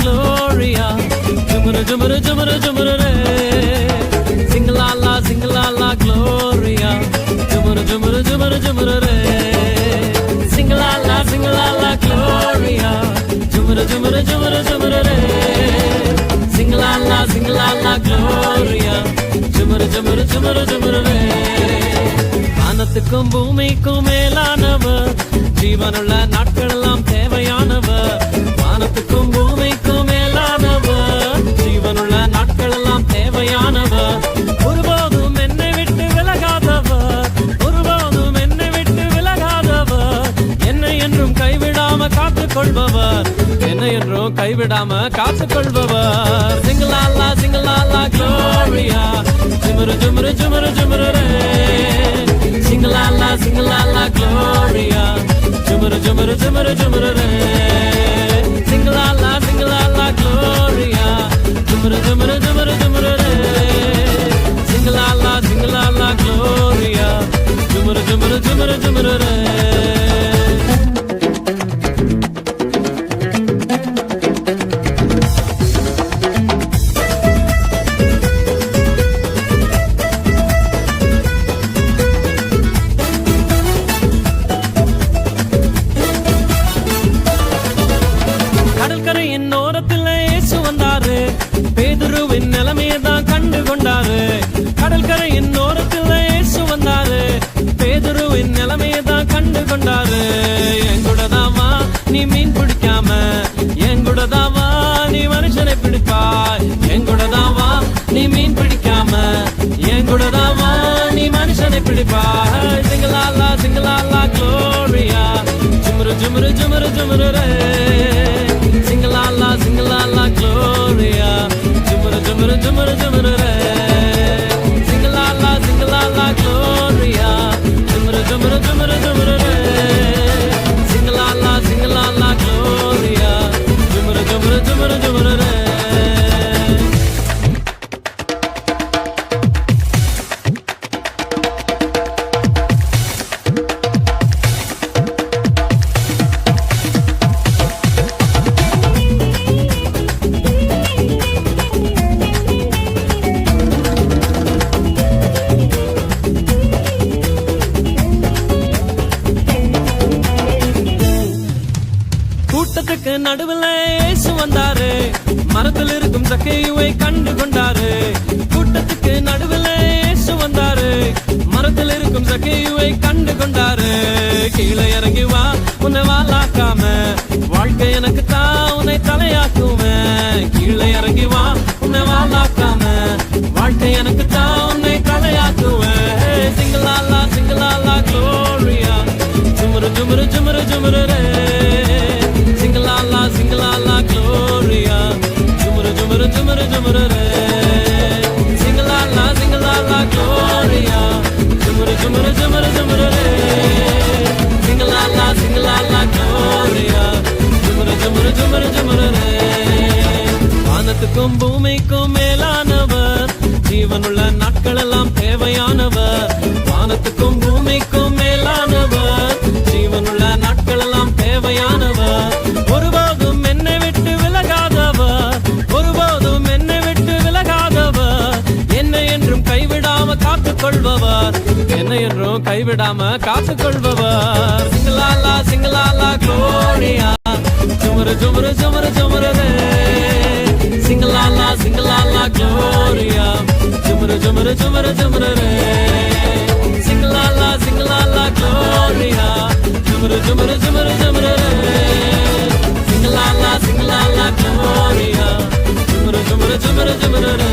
Gloria, jumara jumara jumara jumara re. Sing la la Gloria, jumara jumara jumara jumara re. Sing la la Gloria, jumara jumara jumara jumara re. Sing la la Gloria, jumara jumara jumara jumara re. வானத்துக்கும் பூமிக்கும் மேலானவர், ஜீவனுள்ள நாட்களெல்லாம் தேவையானவர். வானத்துக்கும் பூமிக்கும் மேலானவர், ஜீவனுள்ள நாட்களெல்லாம் தேவையானவர். ஒருபோதும் என்னை விட்டு விலகாதவர், ஒருபோதும் என்னை விட்டு விலகாதவர். என்னை என்றும் கைவிடாம காத்துக் கொள்பவர், என்னை என்றும் கைவிடாம காத்துக் கொள்பவர். சிங்கலாலா Gloria, ஜுமரு ஜுமரு ஜுமரு ஜுமரு ரே. Sing-a-la-la Gloria, jumara jumara jumara jumara re. Sing-a-la-la Gloria, jumara jumara jumara jumara re. Sing-a-la-la Gloria, jumara jumara jumara jumara re. கடற்கரையின் ஓரத்தில் இயேசு வந்தாரு, பேதுருவின் நிலைமையதான் கண்டு கொண்டாரு. கடற்கரையின் ஓரத்தில் இயேசு வந்தாரு, பேதுருவின் நிலைமையதான் கண்டு கொண்டாரு. எங்கூடதாவா நீ மீன் பிடிக்காம, எங்கூடதாவா நீ மனுஷனை பிடிப்பாய். எங்கூடதாவா நீ மீன் பிடிக்காம, எங்கூடதாவா நீ மனுஷனை பிடிப்பாய். சிங்கலாலா Gloria, ஜுமரு ஜுமரு ஜுமரு ஜுமரு ரே. Sing-a-la-la Gloria, jumara jumara jumara jumara re. Sing-a-la-la Gloria, jumara jumara jumara jumara re. Sing-a-la-la Gloria, jumara jumara jumara jumara re. கூட்டத்துக்கு நடுவில் இயேசு வந்தாரு, மரத்தில் இருக்கும் சக்கேயுவை கண்டு கொண்டாரு. கூட்டத்துக்கு நடுவில் இயேசு வந்தாரு, மரத்தில் இருக்கும் சக்கேயுவை கண்டு கொண்டாரு. கீழே இறங்கி வா, உன்னை வாலாக்காம, வாழ்க்கை எனக்கு தான் உன்னை தலையாக்குவேன். கீழே இறங்கி வா, உன்னை வாலாக்காம, வாழ்க்கை எனக்கு தான் உன்னை தலையாக்குவேன். சிங்கலாலா Gloria, ஜுமரு ஜுமரு ஜுமரு ஜுமரு ரே. Sing-a-la-la Gloria, jumara jumara jumara jumara re. Sing-a-la-la Gloria, jumara jumara jumara jumara re. Sing-a-la-la Gloria, jumara jumara jumara jumara re. வானத்துக்கும் பூமிக்கும் மேலானவர், ஜீவனுள்ள நாட்களெல்லாம் தேவையானவர். வானத்துக்கும் பூமிக்கும் மேலானவர், ஜீவனுள்ள நாட்களெல்லாம் தேவையானவர். ஒருபோதும் என்னை விட்டு விலகாதவர், ஒருபோதும் என்னை விட்டு விலகாதவர். என்னை என்றும் கைவிடாம காத்துக் கொள்பவர், என்னை என்றும் கைவிடாம காத்துக் கொள்பவர். Sing-a-la-la Gloria, jumara jumara jumara jumara re. Sing-a-la-la Gloria, jumara jumara jumara jumara re. Sing-a-la-la Gloria, jumara jumara jumara jumara re. Sing-a-la-la Gloria, jumara jumara jumara jumara re.